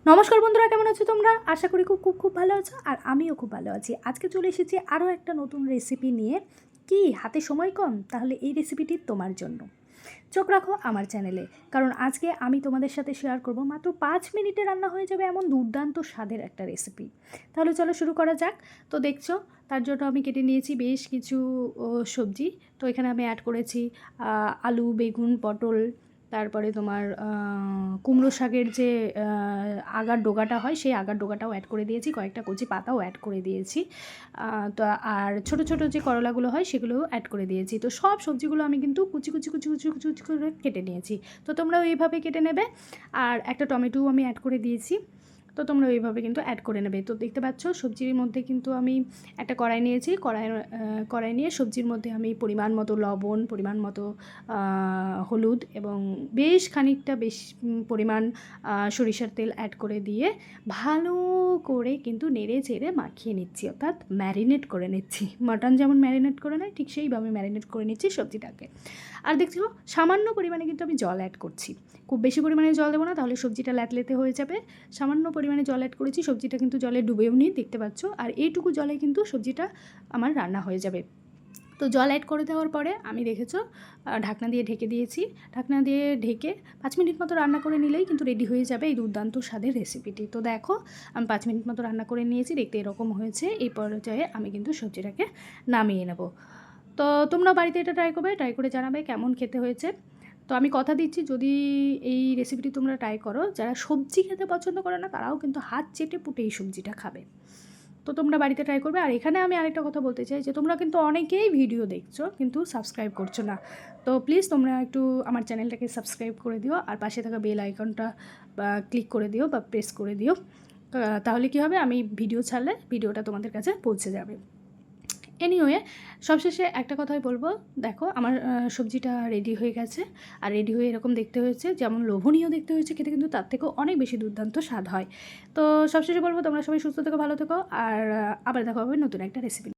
নমস্কার বন্ধুরা, কেমন আছো তোমরা? আশা করি খুব খুব খুব ভালো আছো, আর আমিও খুব ভালো আছি। আজকে চলে এসেছি আরও একটা নতুন রেসিপি নিয়ে। কি হাতে সময় কম? তাহলে এই রেসিপিটি তোমার জন্য। চোখ রাখো আমার চ্যানেলে, কারণ আজকে আমি তোমাদের সাথে শেয়ার করব মাত্র 5 মিনিটে রান্না হয়ে যাবে এমন দুর্দান্ত স্বাদের একটা রেসিপি। তাহলে চলো শুরু করা যাক। তো দেখছো, তার জন্য আমি কেটে নিয়েছি বেশ কিছু সবজি। তো এখানে আমি অ্যাড করেছি আলু, বেগুন, পটল, তারপরে তোমার কুমড়ো শাকের যে আগার ডোগাটা হয় সেই আগার ডোগাটাও অ্যাড করে দিয়েছি, কয়েকটা কচি পাতাও অ্যাড করে দিয়েছি। তো আর ছোটো ছোটো যে করলাগুলো হয় সেগুলোও অ্যাড করে দিয়েছি। তো সব সবজিগুলো আমি কিন্তু কুচি কুচি কুচি কুচি কুচি কুচি করে কেটে নিয়েছি। তো তোমরাও এইভাবে কেটে নেবে। আর একটা টমেটোও আমি অ্যাড করে দিয়েছি। তো তোমরা ওইভাবে কিন্তু অ্যাড করে নেবে। তো দেখতে পাচ্ছ সবজির মধ্যে কিন্তু আমি একটা কড়াই নিয়েছি। কড়াই নিয়ে সবজির মধ্যে আমি পরিমাণ মতো লবণ, পরিমাণ মতো হলুদ এবং বেশ খানিকটা পরিমাণ সরিষার তেল অ্যাড করে দিয়ে ভালো করে কিন্তু নেড়ে চেড়ে মাখিয়ে নিচ্ছি, অর্থাৎ ম্যারিনেট করে নিচ্ছি। মাটন যেমন ম্যারিনেট করে নেয় ঠিক সেইভাবে ম্যারিনেট করে নিচ্ছি সবজিটাকে। আর দেখছো সামান্য পরিমাণে কিন্তু আমি জল অ্যাড করছি। খুব বেশি পরিমাণে জল দেবো না, তাহলে সবজিটা ল্যাতলেতে হয়ে যাবে। সামান্য পরিমাণে জল অ্যাড করেছি, সবজিটা কিন্তু জলে ডুবেও নি, দেখতে পাচ্ছ। আর এইটুকু জলে কিন্তু সবজিটা আমার রান্না হয়ে যাবে। তো জল অ্যাড করে দেওয়ার পরে আমি দেখেছো ঢাকনা দিয়ে ঢেকে দিয়েছি। ঢাকনা দিয়ে ঢেকে 5 মিনিট মতো রান্না করে নিলেই কিন্তু রেডি হয়ে যাবে এই দুর্দান্ত স্বাদের রেসিপিটি। তো দেখো আমি 5 মিনিট মতো রান্না করে নিয়েছি, দেখতে এরকম হয়েছে। এই পর্যায়ে আমি কিন্তু সবজিটাকে নামিয়ে নেব। তো তোমরা বাড়িতে এটা ট্রাই করবে, ট্রাই করে জানাবে কেমন খেতে হয়েছে। তো আমি কথা দিচ্ছি, যদি এই রেসিপিটি তোমরা ট্রাই করো, যারা সবজি খেতে পছন্দ করে না তারাও কিন্তু হাত চেটে পুটে এই সবজিটা খাবে। তো তোমরা বাড়িতে ট্রাই করবে। আর এখানে আমি আরেকটা কথা বলতে চাই যে তোমরা কিন্তু অনেকেই ভিডিও দেখছো কিন্তু সাবস্ক্রাইব করছো না। তো প্লিজ তোমরা একটু আমার চ্যানেলটাকে সাবস্ক্রাইব করে দিও, আর পাশে থাকা বেল আইকনটা ক্লিক করে দিও বা প্রেস করে দিও। তাহলে কী হবে, আমি ভিডিও ছাড়লে ভিডিওটা তোমাদের কাছে পৌঁছে যাবে। এনিওয়ে, সবশেষে একটা কথাই বলবো, দেখো আমার সবজিটা রেডি হয়ে গেছে। আর রেডি হয়ে এরকম দেখতে হয়েছে, যেমন লোভনীয় দেখতে হয়েছে, খেতে কিন্তু তার থেকেও অনেক বেশি দুর্দান্ত স্বাদ হয়। তো সবশেষে বলবো তোমরা সবাই সুস্থ থেকো, ভালো থেকো, আর আবার দেখা হবে নতুন একটা রেসিপি।